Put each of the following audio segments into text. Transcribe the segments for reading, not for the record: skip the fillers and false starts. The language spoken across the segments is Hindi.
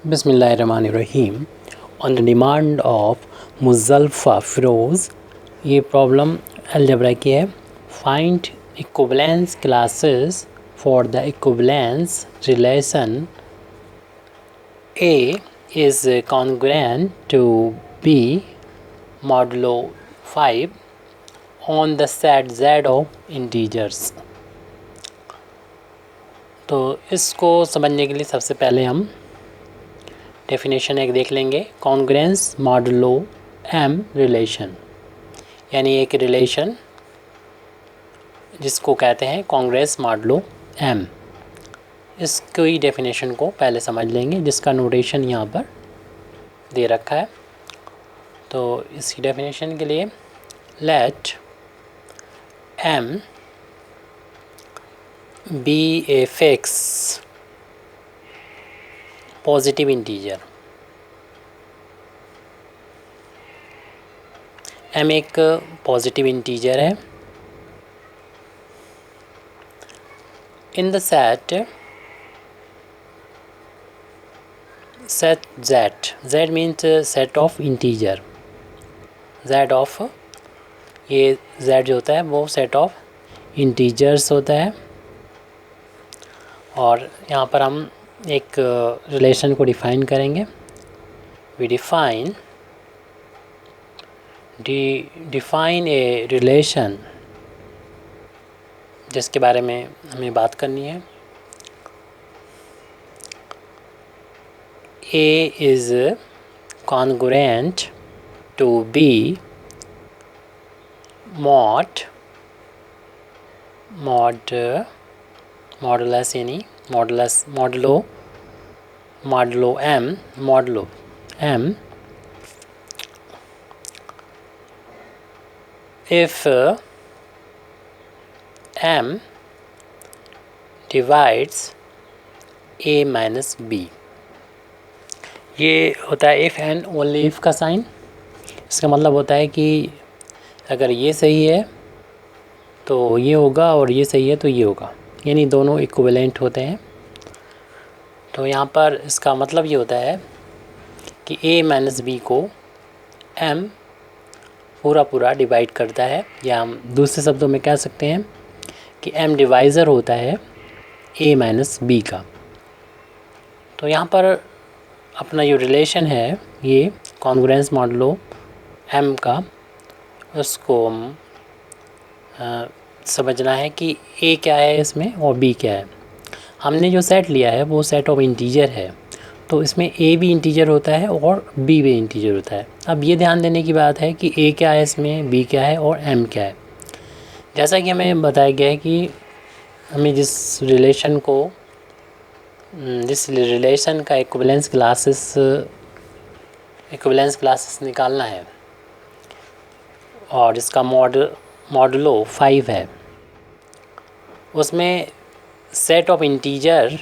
बिस्मिल्लाहिर्रहमानिर्रहीम। On the demand of Muzalfa Firoz, ये प्रॉब्लम अलजेब्रा की है। Find equivalence classes for the equivalence relation A is congruent to B modulo 5 on the set Z of integers. तो इसको समझने के लिए सबसे पहले हम डेफिनेशन एक देख लेंगे। कॉन्ग्रुएंस मॉडुलो M रिलेशन, यानी एक रिलेशन जिसको कहते हैं कॉन्ग्रुएंस मॉडुलो M। इसकी डेफिनेशन को पहले समझ लेंगे, जिसका नोटेशन यहाँ पर दे रखा है। तो इसकी डेफिनेशन के लिए let M be a fixed positive integer. M एक पॉजिटिव इंटीजर है in the set Z means set of integer. Z of, ये Z जो होता है वो सेट ऑफ इंटीजर्स होता है। और यहाँ पर हम एक रिलेशन को डिफ़ाइन करेंगे। वी डिफ़ाइन ए रिलेशन, जिसके बारे में हमें बात करनी है। A is congruent to B modulus यानी modulo M if M divides A minus B। ये होता है इफ़ एंड ओनली इफ़ का साइन। इसका मतलब होता है कि अगर ये सही है तो ये होगा और ये सही है तो ये होगा, यानी दोनों इक्विवेलेंट होते हैं। तो यहाँ पर इसका मतलब ये होता है कि A माइनस बी को M पूरा डिवाइड करता है, या हम दूसरे शब्दों में कह सकते हैं कि M डिवाइज़र होता है A माइनस बी का। तो यहाँ पर अपना जो रिलेशन है ये कॉन्ग्रुएंस मॉडुलो M का, उसको हम समझना है कि A क्या है इसमें और B क्या है। हमने जो सेट लिया है वो सेट ऑफ इंटीजर है, तो इसमें A भी इंटीजर होता है और B भी इंटीजर होता है। अब ये ध्यान देने की बात है कि A क्या है इसमें, B क्या है और M क्या है। जैसा कि हमें बताया गया है कि हमें जिस रिलेशन का इक्विवेलेंस क्लासेस निकालना है और इसका मॉडुलो 5 है, उसमें सेट ऑफ इंटीजर,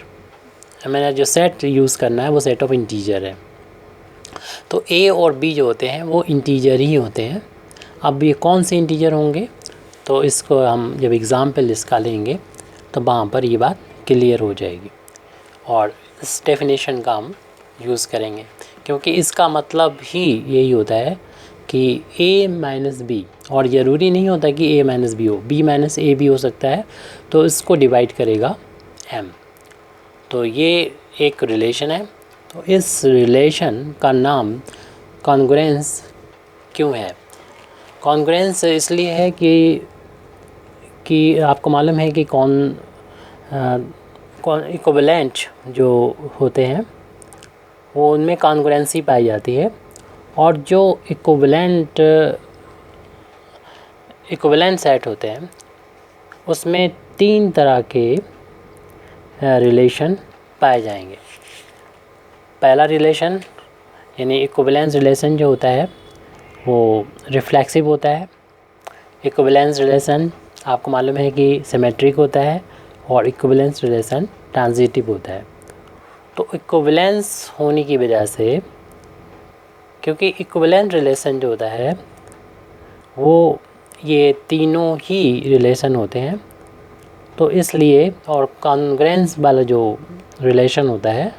मैंने जो सेट यूज़ करना है वो सेट ऑफ इंटीजर है। तो A और B जो होते हैं वो इंटीजर ही होते हैं। अब ये कौन से इंटीजर होंगे, तो इसको हम जब एग्ज़ाम्पल इसका लेंगे तो वहाँ पर ये बात क्लियर हो जाएगी और इस डेफिनेशन का हम यूज़ करेंगे, क्योंकि इसका मतलब ही यही होता है कि A माइनस बी, और ज़रूरी नहीं होता कि A माइनस बी हो, B माइनस A भी हो सकता है, तो इसको डिवाइड करेगा M। तो ये एक रिलेशन है। तो इस रिलेशन का नाम कॉन्ग्रुएंस क्यों है? कॉन्ग्रुएंस इसलिए है कि आपको मालूम है कि इक्विवेलेंट जो होते हैं वो उनमें कॉन्ग्रुएंसी पाई जाती है, और जो इक्विवेलेंट सेट होते हैं उसमें 3 तरह के रिलेशन पाए जाएंगे। पहला रिलेशन यानी इक्विवेलेंस रिलेशन जो होता है वो रिफ्लेक्सिव होता है। इक्विवेलेंस रिलेशन आपको मालूम है कि सिमेट्रिक होता है, और इक्विवेलेंस रिलेशन ट्रांजिटिव होता है। तो इक्विवेलेंस होने की वजह से, क्योंकि इक्विवेलेंट रिलेशन जो होता है वो ये तीनों ही रिलेशन होते हैं, तो इसलिए, और कॉन्ग्रुएंस वाला जो रिलेशन होता है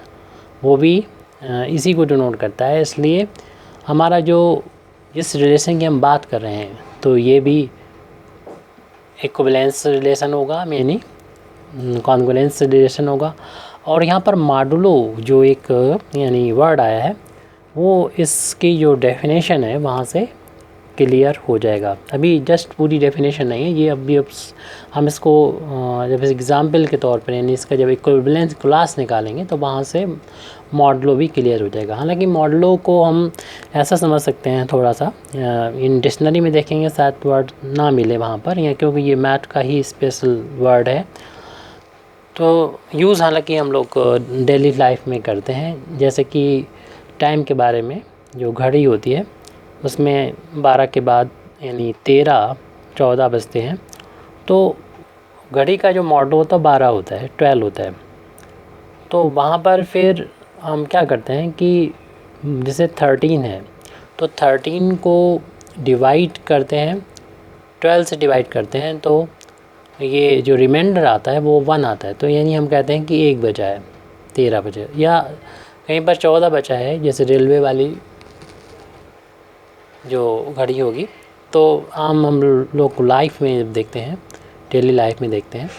वो भी इसी को डिनोट करता है। इसलिए हमारा जो जिस रिलेशन की हम बात कर रहे हैं तो ये भी इक्विवेलेंस रिलेशन होगा, यानी कॉन्ग्रुएंस रिलेशन होगा। और यहाँ पर मॉडुलो जो एक यानी वर्ड आया है वो इसकी जो डेफिनेशन है वहाँ से क्लियर हो जाएगा। अभी जस्ट पूरी डेफिनेशन नहीं है ये, अभी हम इसको जब एग्जाम्पल के तौर पर यानी इसका जब इक्विवेलेंस क्लास निकालेंगे तो वहाँ से मॉडलो भी क्लियर हो जाएगा। हालांकि मॉडलो को हम ऐसा समझ सकते हैं थोड़ा सा, इन डिक्शनरी में देखेंगे शायद वर्ड ना मिले वहाँ पर, या क्योंकि ये मैथ का ही स्पेशल वर्ड है। तो यूज़ हालांकि हम लोग डेली लाइफ में करते हैं, जैसे कि टाइम के बारे में जो घड़ी होती है उसमें 12 के बाद यानी 13-14 बजते हैं, तो घड़ी का जो मॉडल होता है 12 होता है, 12 होता है। तो वहाँ पर फिर हम क्या करते हैं कि जैसे 13 है तो 13 को डिवाइड करते हैं, 12 से डिवाइड करते हैं, तो ये जो रिमाइंडर आता है वो 1 आता है। तो यानी हम कहते हैं कि 1 बचा है, 13 बजे, या कहीं पर 14 बचा है, जैसे रेलवे वाली जो घड़ी होगी। तो हम लोग लाइफ में देखते हैं, डेली लाइफ में देखते हैं,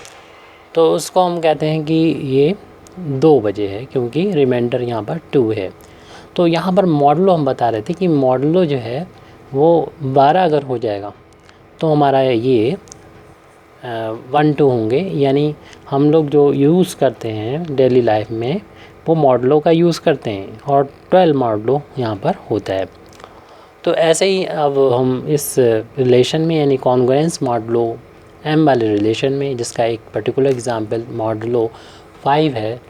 तो उसको हम कहते हैं कि ये 2 बजे है, क्योंकि रिमाइंडर यहाँ पर 2 है। तो यहाँ पर मॉडलो हम बता रहे थे कि मॉडलो जो है वो 12 अगर हो जाएगा तो हमारा ये 1-2 होंगे, यानी हम लोग जो यूज़ करते हैं डेली लाइफ में वो मॉडलो का यूज़ करते हैं, और 12 मॉडलो यहाँ पर होता है। तो ऐसे ही अब हम इस रिलेशन में यानी कॉन्ग्रुएंस मॉडलो एम वाले रिलेशन में, जिसका एक पर्टिकुलर एग्जांपल मॉडलो 5 है,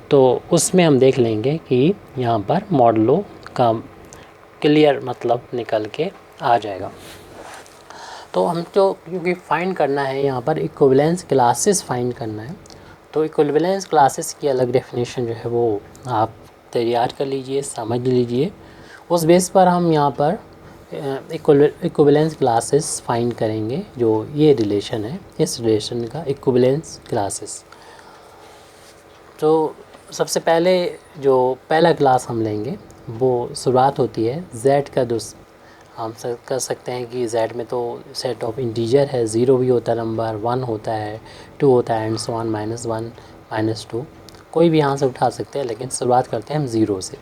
तो उसमें हम देख लेंगे कि यहाँ पर मॉडलो का क्लियर मतलब निकल के आ जाएगा। तो हम जो क्योंकि फाइंड करना है यहाँ पर इक्विवेलेंस क्लासेस फाइंड करना है, तो इक्विवेलेंस क्लासेस की अलग डेफिनेशन जो है वो आप तैयार कर लीजिए, समझ लीजिए। उस बेस पर हम यहाँ पर इक्विवेलेंस क्लासेस फाइंड करेंगे। जो ये रिलेशन है, इस रिलेशन का इक्विवेलेंस क्लासेस। तो सबसे पहले जो पहला क्लास हम लेंगे वो शुरुआत होती है Z का। हम कर सकते हैं कि Z में तो सेट ऑफ इंटीजर है, 0 भी होता है नंबर, 1 होता है, 2 होता है, एंड सो ऑन, -1 -2, कोई भी यहाँ से उठा सकते हैं, लेकिन शुरुआत करते हैं हम 0 से।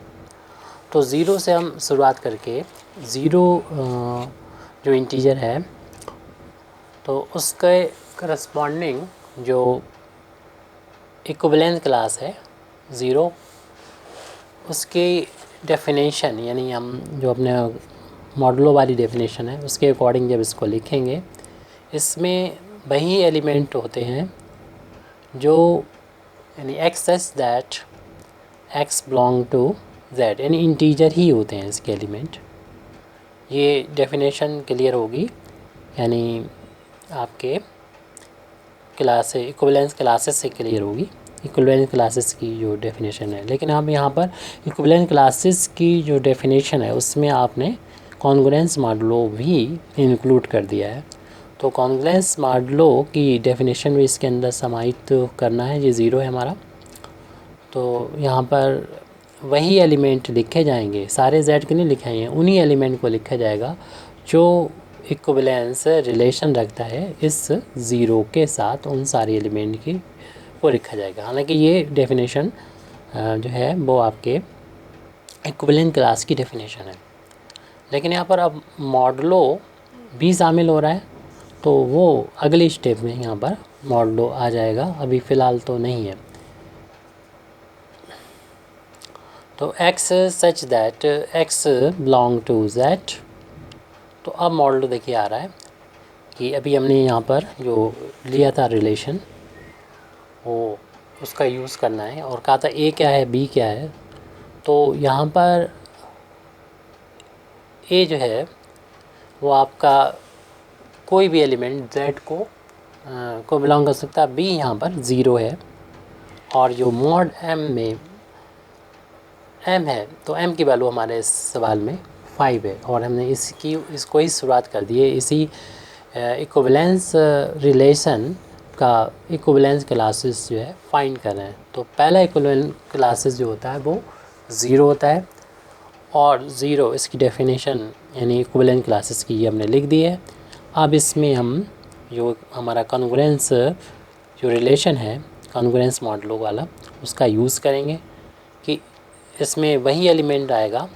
तो 0 से हम शुरुआत करके 0 जो इंटीजर है तो उसके करस्पॉन्डिंग जो इक्विवेलेंस क्लास है 0, उसकी डेफिनेशन यानी हम जो अपने मॉडलो वाली डेफिनेशन है उसके अकॉर्डिंग जब इसको लिखेंगे, इसमें वही एलिमेंट होते हैं जो यानी x such that x belong to z, यानी इंटीजर ही होते हैं इसके एलिमेंट। ये डेफिनेशन क्लियर होगी, यानी आपके क्लास इक्विवेलेंस क्लासेस से क्लियर होगी, इक्विवेलेंस क्लासेस की जो डेफिनेशन है। लेकिन हम यहाँ पर इक्विवेलेंस क्लासेस की जो डेफिनेशन है उसमें आपने कॉन्ग्रुएंस मॉडलो भी इंक्लूड कर दिया है। तो कॉन्ग्रुएंस मॉडलो की डेफिनेशन भी इसके अंदर समाहित करना है। ये 0 है हमारा, तो यहाँ पर वही एलिमेंट लिखे जाएंगे, सारे Z के नहीं लिखे हैं, उन्हीं एलिमेंट को लिखा जाएगा जो इक्विवेलेंस रिलेशन रखता है इस 0 के साथ, उन सारे एलिमेंट की को लिखा जाएगा। हालांकि ये डेफिनेशन जो है वो आपके इक्विवेलेंस क्लास की डेफिनेशन है, लेकिन यहाँ पर अब मॉडलो भी शामिल हो रहा है, तो वो अगले स्टेप में यहाँ पर मॉडलो आ जाएगा, अभी फ़िलहाल तो नहीं है। तो x such that x belong to z। तो अब मॉडलो देखिए आ रहा है कि अभी हमने यहाँ पर जो लिया था रिलेशन वो उसका यूज़ करना है, और कहा था a क्या है b क्या है। तो यहाँ पर a जो है वो आपका कोई भी एलिमेंट z को बिलोंग कर सकता है, b यहाँ पर 0 है, और जो मॉड m में m है तो m की वैल्यू हमारे इस सवाल में 5 है, और हमने इसको ही शुरुआत कर दी है। इसी इक्विवेलेंस रिलेशन का इक्विवेलेंस क्लासेस जो है फाइंड कर रहे हैं। तो पहला इक्विवेलेंस क्लासेस जो होता है वो ज़ीरो होता है। और ज़ीरो इसकी डेफिनेशन यानी इक्विवेलेंट क्लासेस की ये हमने लिख दी है। अब इसमें हम जो हमारा कॉन्ग्रुएंस जो रिलेशन है कॉन्ग्रुएंस मॉडलो वाला उसका यूज़ करेंगे कि इसमें वही एलिमेंट आएगा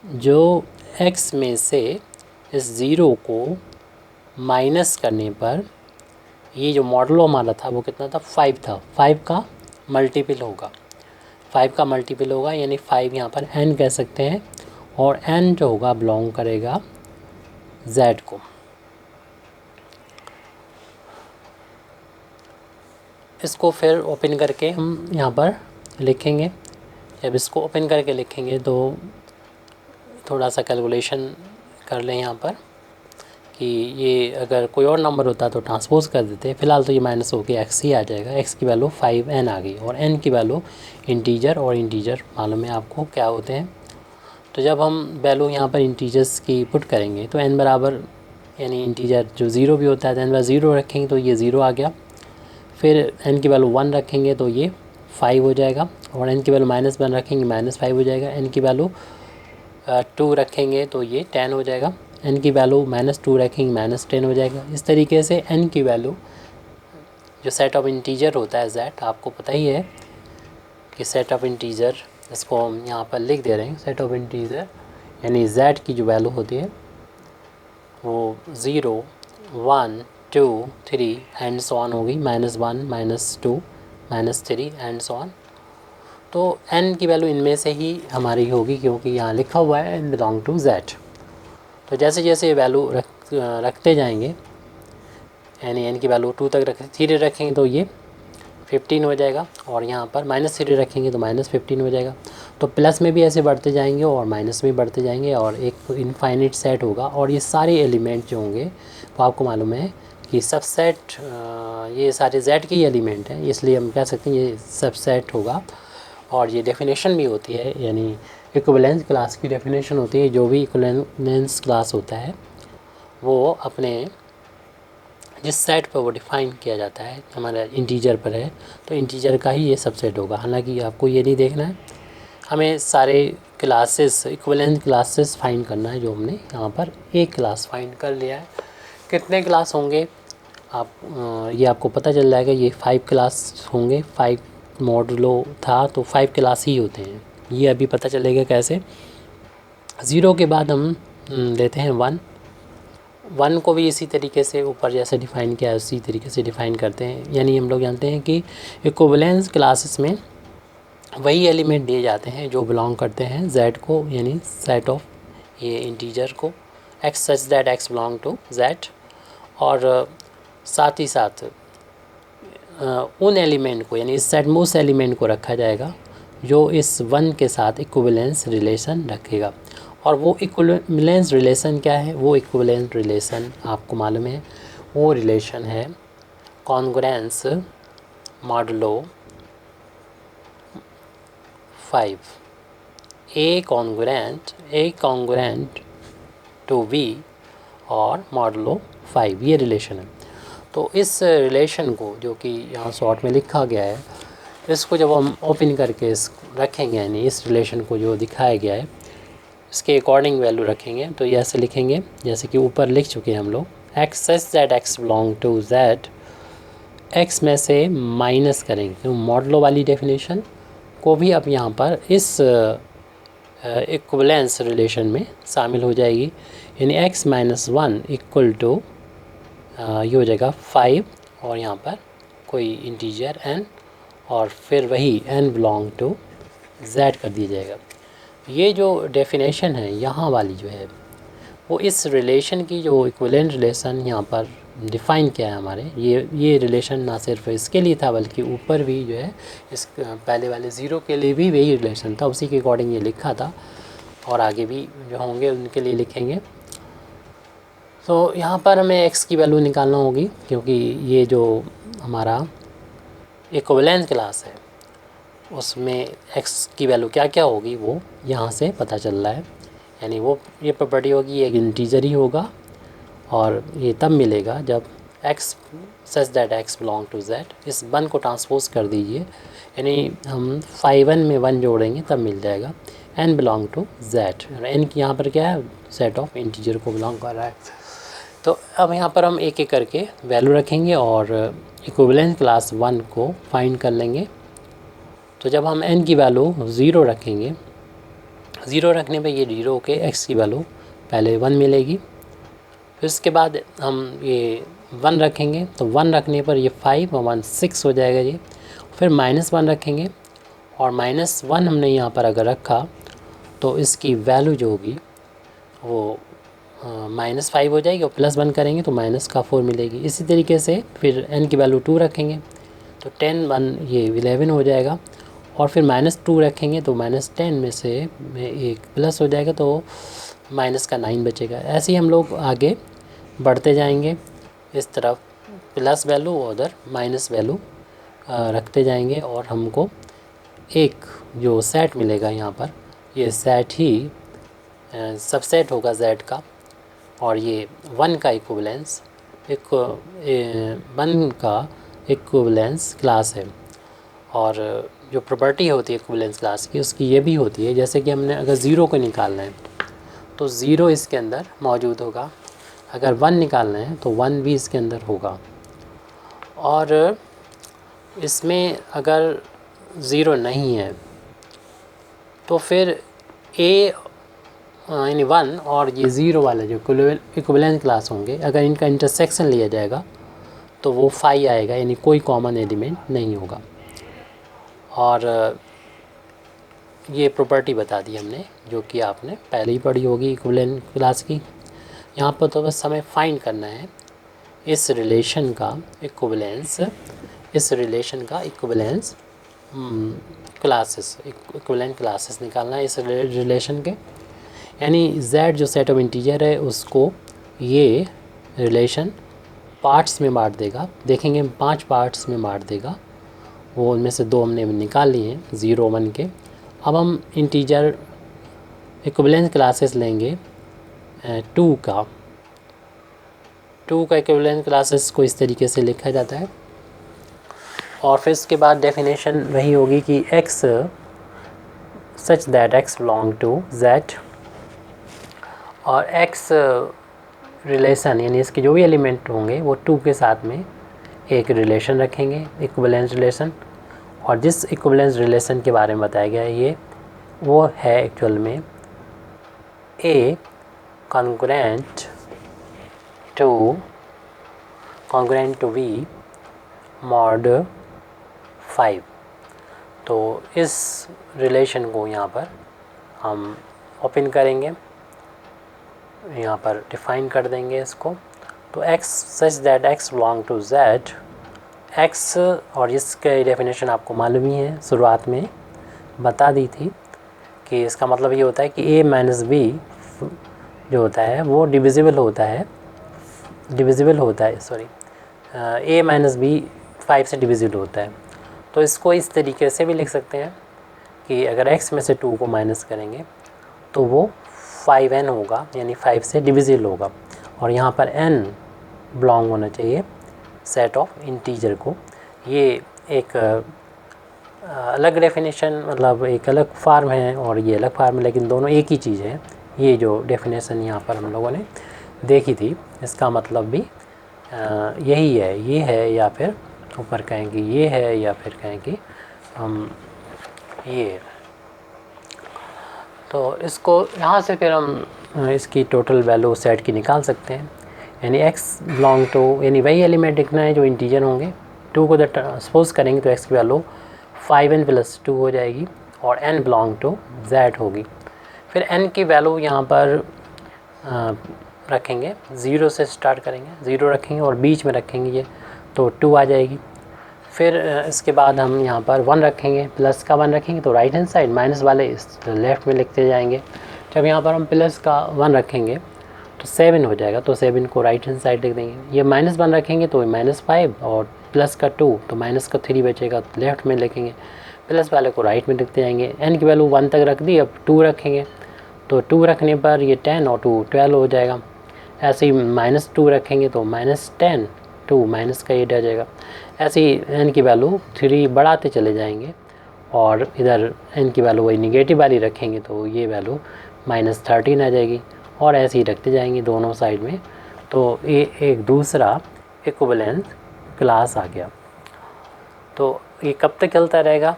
जो x में से इस ज़ीरो को माइनस करने पर ये जो मॉडलो हमारा था वो कितना था 5 था, 5 का मल्टीपल होगा, 5 का मल्टीपल होगा यानी 5 यहाँ पर n कह सकते हैं। और n जो होगा बिलोंग करेगा z को। इसको फिर ओपन करके हम यहाँ पर लिखेंगे। जब इसको ओपन करके लिखेंगे तो थोड़ा सा कैलकुलेशन कर लें यहाँ पर कि ये अगर कोई और नंबर होता तो ट्रांसपोज कर देते। फ़िलहाल तो ये माइनस होके x ही आ जाएगा। x की वैल्यू 5n आ गई और n की वैल्यू इंटीजर, और इंटीजर मालूम है आपको क्या होते हैं। तो जब हम वैल्यू यहाँ पर इंटीजर्स की पुट करेंगे तो n बराबर यानी इंटीजर जो ज़ीरो भी होता है तो n बराबर ज़ीरो रखेंगे तो ये ज़ीरो आ गया। फिर n की वैल्यू 1 रखेंगे तो ये 5 हो जाएगा, और n की वैल्यू -1 रखेंगे -5 हो जाएगा। n की वैल्यू 2 रखेंगे तो ये 10 हो जाएगा। n की वैल्यू -2 रखेंगे -10 हो जाएगा। इस तरीके से n की वैल्यू जो सेट ऑफ इंटीजर होता है z, आपको पता ही है कि सेट ऑफ इंटीजर, इसको हम यहाँ पर लिख दे रहे हैं सेट ऑफ इंटीजर यानी z की जो वैल्यू होती है वो 0 1 2 3 एंड सो ऑन होगी, -1 -2 -3 एंड सो ऑन। तो n की वैल्यू इनमें से ही हमारी होगी क्योंकि यहाँ लिखा हुआ है n बिलोंग टू z। तो जैसे जैसे वैल्यू रखते जाएंगे यानी n की वैल्यू 2 तक 3 रखेंगे तो ये 15 हो जाएगा, और यहाँ पर -3 रखेंगे तो -15 हो जाएगा। तो प्लस में भी ऐसे बढ़ते जाएंगे और माइनस में बढ़ते जाएंगे और एक इनफाइनाइट सेट होगा। और ये सारे एलिमेंट जो होंगे वो आपको मालूम है कि सबसेट, ये सारे z के ही एलिमेंट हैं, इसलिए हम कह सकते हैं ये सबसेट होगा। और ये डेफिनेशन भी होती है यानी इक्विवेलेंस क्लास की डेफिनेशन होती है। जो भी इक्विवेलेंस क्लास होता है वो अपने जिस सेट पर वो डिफ़ाइन किया जाता है, हमारा इंटीजर पर है तो इंटीजर का ही ये सबसेट होगा। हालांकि आपको ये नहीं देखना है, हमें सारे क्लासेस इक्विवेलेंस क्लासेस फाइंड करना है। जो हमने यहाँ पर एक क्लास फाइंड कर लिया है। कितने क्लास होंगे ये आपको पता चल जाएगा। ये 5 क्लास होंगे, 5 मॉडलो था तो 5 क्लास ही होते हैं। ये अभी पता चलेगा कैसे। 0 के बाद हम लेते हैं 1 को भी इसी तरीके से ऊपर जैसे डिफ़ाइन किया है उसी तरीके से डिफ़ाइन करते हैं। यानी हम लोग जानते हैं कि इक्विवेलेंस क्लासेस में वही एलिमेंट दिए जाते हैं जो बिलोंग करते हैं z को, यानी सेट ऑफ ये इंटीजर को x such that x belong to z। और साथ ही साथ उन एलिमेंट को यानी इस सेट में उस एलिमेंट को रखा जाएगा जो इस 1 के साथ इक्विवेलेंस रिलेशन रखेगा। और वो इक्विवेलेंस रिलेशन क्या है? वो इक्विवेलेंस रिलेशन आपको मालूम है, वो रिलेशन है congruence modulo 5, a congruent to v और मॉडलो 5, ये रिलेशन है। तो इस रिलेशन को जो कि यहाँ शॉर्ट में लिखा गया है, इसको जब हम ओपन करके रखेंगे यानी इस रिलेशन को जो दिखाया गया है इसके अकॉर्डिंग वैल्यू रखेंगे तो ये ऐसे लिखेंगे जैसे कि ऊपर लिख चुके हैं हम लोग। x such that x belong to z, x में से माइनस करेंगे तो मॉडलो वाली डेफिनेशन को भी अब यहाँ पर इस इक्विवेलेंस रिलेशन में शामिल हो जाएगी। यानी x - 1 इक्वल टू ये हो जाएगा 5 और यहाँ पर कोई इंटीजर n और फिर वही n बिलोंग टू z कर दिया जाएगा। ये जो डेफिनेशन है यहाँ वाली जो है वो इस रिलेशन की जो इक्विवेलेंट रिलेशन यहाँ पर डिफ़ाइन किया है हमारे, ये रिलेशन ना सिर्फ इसके लिए था बल्कि ऊपर भी जो है इस पहले वाले 0 के लिए भी वही रिलेशन था, उसी के अकॉर्डिंग ये लिखा था और आगे भी जो होंगे उनके लिए लिखेंगे। तो यहाँ पर हमें x की वैल्यू निकालना होगी क्योंकि ये जो हमारा इक्विवेलेंट क्लास है उसमें x की वैल्यू क्या क्या होगी वो यहाँ से पता चल रहा है। यानी वो ये प्रॉपर्टी होगी एक इंटीजर ही होगा और ये तब मिलेगा जब x such that x belong to z, इस 1 को ट्रांसपोज कर दीजिए, यानी हम 5n में 1 जोड़ेंगे तब मिल जाएगा n belong to z. n की यहाँ पर क्या है, सेट ऑफ इंटीजर को बिलोंग कर रहा है। तो अब यहाँ पर हम एक एक करके वैल्यू रखेंगे और इक्विवेलेंस क्लास 1 को फाइंड कर लेंगे। तो जब हम n की वैल्यू 0 रखेंगे, 0 रखने पे ये 0 के x की वैल्यू पहले 1 मिलेगी, फिर उसके बाद हम ये 1 रखेंगे, तो 1 रखने पर ये 5 और 1 6 हो जाएगा ये। फिर -1 रखेंगे और -1 हमने यहाँ पर अगर रखा तो इसकी वैल्यू जो होगी वो -5 हो जाएगी, और +1 करेंगे तो -4 मिलेगी। इसी तरीके से फिर n की वैल्यू 2 रखेंगे तो 10 1 ये 11 हो जाएगा, और फिर -2 रखेंगे तो -10 में से एक प्लस हो जाएगा तो -9 बचेगा। ऐसे ही हम लोग आगे बढ़ते जाएंगे, इस तरफ प्लस वैल्यू उधर माइनस वैल्यू रखते जाएंगे, और हमको एक जो सेट मिलेगा यहाँ पर, ये सेट ही सबसेट होगा z का, और ये 1 का इक्विवेलेंस 1 का इक्विवेलेंस क्लास है। और जो प्रॉपर्टी होती है इक्विवेलेंस क्लास की, उसकी ये भी होती है, जैसे कि हमने अगर 0 को निकालना है तो 0 इसके अंदर मौजूद होगा, अगर 1 निकालना है तो 1 भी इसके अंदर होगा, और इसमें अगर 0 नहीं है तो फिर a यानी 1 और ये 0 वाला जो इक्विवेलेंस क्लास होंगे, अगर इनका इंटरसेक्शन लिया जाएगा तो वो 5 आएगा, यानी कोई कॉमन एलिमेंट नहीं होगा। और ये प्रॉपर्टी बता दी हमने, जो कि आपने पहले ही पढ़ी होगी इक्विवेलेंस क्लास की। यहाँ पर तो बस हमें फाइंड करना है इस रिलेशन का इक्विवेलेंस, इस रिलेशन का इक्विवेलेंस क्लासेस, इक्विवेलेंट क्लासेस निकालना है इस रिलेशन के, यानी z जो सेट ऑफ इंटीजर है उसको ये रिलेशन पार्ट्स में बांट देगा। देखेंगे 5 पार्ट्स में बांट देगा, वो उनमें से 2 हमने निकाल लिए हैं 0 1 के। अब हम इंटीजर इक्विवेलेंस क्लासेस लेंगे 2 का इक्विवेलेंस क्लासेस को इस तरीके से लिखा जाता है, और फिर इसके बाद डेफिनेशन वही होगी कि x such that x belong to z, और x रिलेशन यानी इसके जो भी एलिमेंट होंगे वो 2 के साथ में एक रिलेशन रखेंगे, इक्विवेलेंस रिलेशन। और जिस इक्विवेलेंस रिलेशन के बारे में बताया गया है ये वो है एक्चुअल में a congruent to v mod 5। तो इस रिलेशन को यहाँ पर हम ओपन करेंगे, यहाँ पर डिफ़ाइन कर देंगे इसको। तो x such that x belong to z, x और इसके डेफिनेशन आपको मालूम ही है, शुरुआत में बता दी थी कि इसका मतलब ये होता है कि a माइनस b जो होता है वो डिविजिबल होता है a माइनस b 5 से डिविजिबल होता है। तो इसको इस तरीके से भी लिख सकते हैं कि अगर x में से 2 को माइनस करेंगे तो वो 5n होगा, यानी 5 से डिविजिबल होगा, और यहाँ पर n बिलोंग होना चाहिए सेट ऑफ इंटीजर को। ये एक अलग डेफिनेशन, मतलब एक अलग फार्म है और ये अलग फार्म है, लेकिन दोनों एक ही चीज़ है। ये जो डेफिनेशन यहाँ पर हम लोगों ने देखी थी, इसका मतलब भी यही है, ये है, या फिर ऊपर कहेंगे ये है, या फिर कहेंगे हम ये। तो इसको यहाँ से फिर हम इसकी टोटल वैल्यू सेट की निकाल सकते हैं, यानी x बिलोंग टू, यानी वही एलिमेंट लिखना है जो इंटीजर होंगे। 2 को जब ट्रांसपोज करेंगे तो x की वैल्यू 5n + 2 हो जाएगी, और n बिलोंग टू z होगी। फिर n की वैल्यू यहाँ पर रखेंगे, 0 से स्टार्ट करेंगे, 0 रखेंगे और बीच में रखेंगे ये, तो 2 आ जाएगी। फिर इसके बाद हम यहाँ पर 1 रखेंगे, प्लस का 1 रखेंगे तो राइट हैंड साइड, माइनस वाले इस लेफ़्ट में लिखते जाएंगे। जब यहाँ पर हम प्लस का 1 रखेंगे तो 7 हो जाएगा, तो 7 को राइट हैंड साइड लिख देंगे। ये -1 रखेंगे तो -5, और प्लस का 2 तो माइनस का 3 बचेगा, तो लेफ़्ट में लिखेंगे, प्लस वाले को राइट में लिखते जाएंगे। n की वैल्यू 1 तक रख दी, अब 2 रखेंगे तो 2 रखने पर ये 10 और 2 12 हो जाएगा। ऐसे ही -2 रखेंगे तो -10, 2 माइनस का 8 आ जाएगा। ऐसे ही n की वैल्यू 3 बढ़ाते चले जाएंगे और इधर n की वैल्यू वही निगेटिव वाली रखेंगे तो ये वैल्यू -13 आ जाएगी और ऐसे ही रखते जाएंगे दोनों साइड में। तो ये एक दूसरा इक्विवेलेंस क्लास आ गया। तो ये कब तक चलता रहेगा?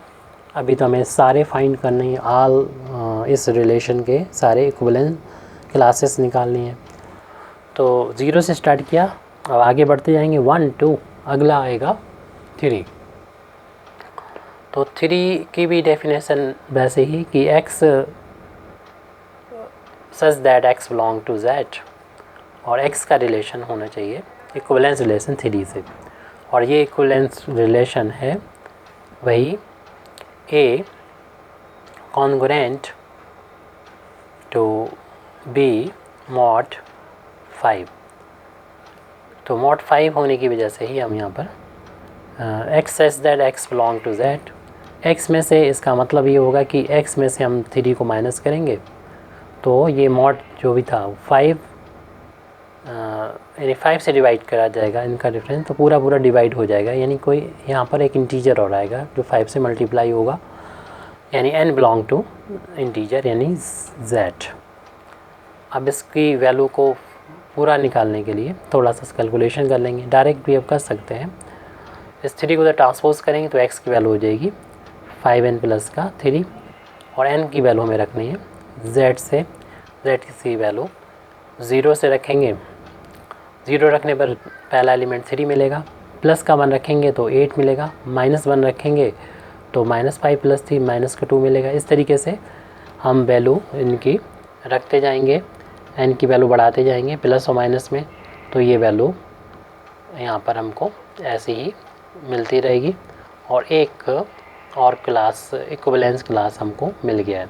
अभी तो हमें सारे फाइंड करने हैं, इस रिलेशन के सारे इक्विवेलेंस क्लासेस निकालनी है। तो 0 से स्टार्ट किया, अब आगे बढ़ते जाएंगे 1 2, अगला आएगा 3। तो 3 की भी डेफिनेशन वैसे ही कि x such that x belong to z, और x का रिलेशन होना चाहिए इक्विवेलेंस रिलेशन 3 से, और ये इक्विवेलेंस रिलेशन है वही A congruent to B mod 5। तो mod 5 होने की वजह से ही हम यहाँ पर x such that x belong to z, x में से इसका मतलब ये होगा कि x में से हम 3 को माइनस करेंगे तो ये mod जो भी था 5 यानी 5 से डिवाइड करा जाएगा इनका डिफरेंस, तो पूरा पूरा डिवाइड हो जाएगा, यानी कोई यहाँ पर एक इंटीजर और आएगा जो 5 से मल्टीप्लाई होगा, यानी n बिलोंग टू इंटीजर यानी z। अब इसकी वैल्यू को पूरा निकालने के लिए थोड़ा सा कैलकुलेशन कर लेंगे, डायरेक्ट भी अब कर सकते हैं। इस 3 को तो ट्रांसपोज करेंगे तो x की वैल्यू हो जाएगी 5n प्लस का 3, और n की वैल्यू हमें रखनी है z से, z की वैल्यू 0 से रखेंगे, 0 रखने पर पहला एलिमेंट 3 मिलेगा, प्लस का 1 रखेंगे तो 8 मिलेगा, -1 रखेंगे तो -5 + 3 -2 मिलेगा। इस तरीके से हम वैल्यू इनकी रखते जाएंगे, n की वैल्यू बढ़ाते जाएंगे प्लस और माइनस में, तो ये वैल्यू यहाँ पर हमको ऐसे ही मिलती रहेगी, और एक और क्लास इक्विवेलेंस क्लास हमको मिल गया है।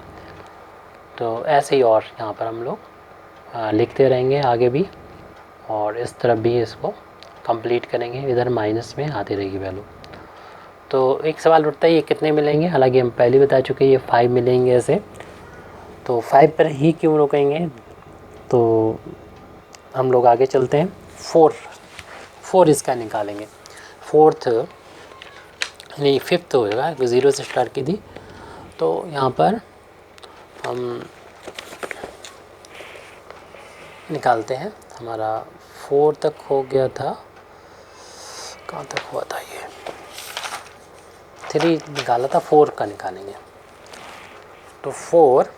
तो ऐसे ही और यहाँ पर हम लोग लिखते रहेंगे आगे भी, और इस तरफ भी इसको कंप्लीट करेंगे, इधर माइनस में आती रहेगी वैल्यू। तो एक सवाल उठता है ये कितने मिलेंगे, हालांकि हम पहले बता चुके ये 5 मिलेंगे ऐसे, तो 5 पर ही क्यों रुकेंगे, तो हम लोग आगे चलते हैं। 4 इसका निकालेंगे, 4th नहीं 5th होगा, 0 से स्टार्ट की थी, तो यहाँ पर हम निकालते हैं। हमारा 4 तक हो गया था, कहाँ तक हुआ था ये, 3 निकाला था, 4 का निकालेंगे। तो 4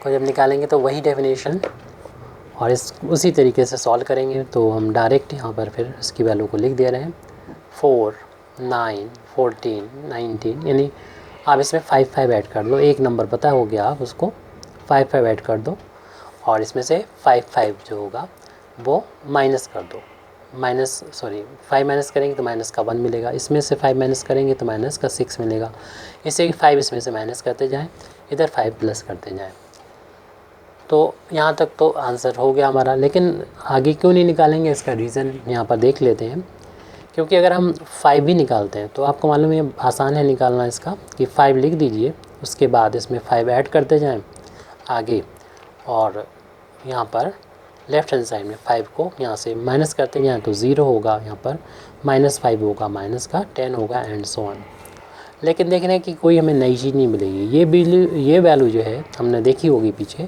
को जब निकालेंगे तो वही डेफिनेशन और उसी तरीके से सॉल्व करेंगे। तो हम डायरेक्ट यहाँ पर फिर इसकी वैल्यू को लिख दे रहे हैं 4 9 14 19, यानी आप इसमें 5 ऐड कर दो, एक नंबर पता हो गया आप उसको 5 ऐड कर दो, और इसमें से 5 जो होगा वो माइनस कर दो, 5 माइनस करेंगे तो माइनस का 1 मिलेगा, इसमें से 5 माइनस करेंगे तो माइनस का 6 मिलेगा, इससे 5 इसमें से माइनस करते जाएं, इधर 5 प्लस करते जाएं। तो यहाँ तक तो आंसर हो गया हमारा, लेकिन आगे क्यों नहीं निकालेंगे इसका रीज़न यहाँ पर देख लेते हैं। क्योंकि अगर हम 5 भी निकालते हैं तो आपको मालूम है आसान है निकालना इसका, कि 5 लिख दीजिए, उसके बाद इसमें 5 ऐड करते जाएं आगे, और यहाँ पर लेफ़्ट हैंड साइड में 5 को यहाँ से माइनस करते जाएं तो 0 होगा, यहाँ पर -5 होगा, माइनस का 10 होगा, एंड सो ऑन। लेकिन देख रहे हैं कि कोई हमें नई चीज़ नहीं मिलेगी। ये वैल्यू जो है हमने देखी होगी पीछे,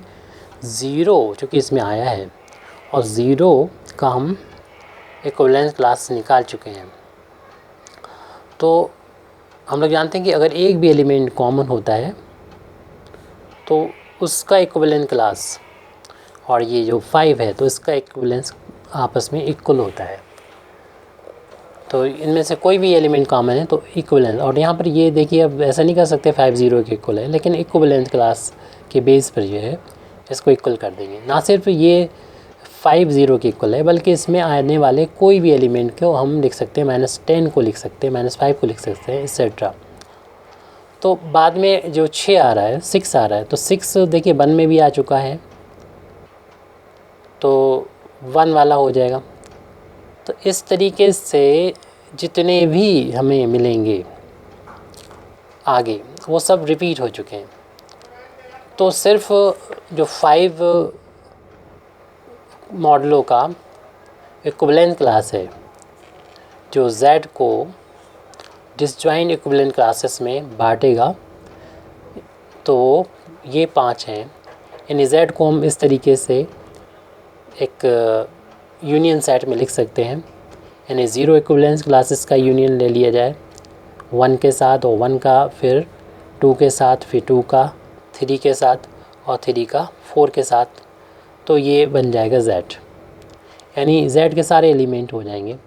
0 चूँकि इसमें आया है, और 0 का हम इक्विवेलेंस क्लास निकाल चुके हैं। तो हम लोग जानते हैं कि अगर एक भी एलिमेंट कॉमन होता है तो उसका इक्विवेलेंस क्लास, और ये जो 5 है तो इसका इक्विवेलेंस आपस में इक्वल होता है। तो इनमें से कोई भी एलिमेंट कॉमन है तो इक्विवेलेंस, और यहाँ पर ये देखिए अब ऐसा नहीं कर सकते 5 0 के इक्वल है, लेकिन इक्विवेलेंस क्लास के बेस पर ये है, इसको इक्वल कर देंगे। ना सिर्फ ये 5 0 के इक्वल है, बल्कि इसमें आने वाले कोई भी एलिमेंट को हम लिख सकते हैं, -10 को लिख सकते हैं, -5 को लिख सकते हैं, एक्सेट्रा। तो बाद में जो 6 आ रहा है, 6 आ रहा है, तो 6 देखिए 1 में भी आ चुका है, तो 1 वाला हो जाएगा। तो इस तरीके से जितने भी हमें मिलेंगे आगे वो सब रिपीट हो चुके हैं। तो सिर्फ जो 5 मॉडलों का इक्विवेलेंट क्लास है जो Z को डिसजॉइंट इक्विवेलेंट क्लासेस में बांटेगा, तो ये 5 हैं। यानी Z को हम इस तरीके से एक यूनियन सेट में लिख सकते हैं। यानी 0 इक्विवेलेंस क्लासेस का यूनियन ले लिया जाए 1 के साथ, और 1 का फिर 2 के साथ, फिर 2 का 3 के साथ, और 3 का 4 के साथ, तो ये बन जाएगा Z। यानी Z के सारे एलिमेंट हो जाएंगे।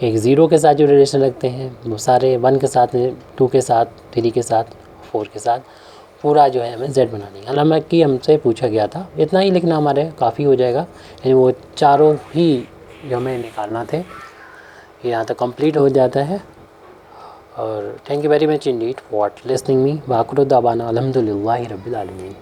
एक 0 के साथ जो रिलेशन रखते हैं वो सारे 1 के साथ, 2 के साथ, 3 के साथ, 4 के साथ, पूरा जो है हमें Z बनानी है। हालांकि हमसे पूछा गया था, इतना ही लिखना हमारे काफ़ी हो जाएगा। यानी वो चारों ही जो हमें निकालना थे यहाँ तक कंप्लीट हो जाता है। और thank you very much indeed for listening me. वाकुर दाबाना अल्हम्दुलिल्लाहि रब्बिल आलमीन।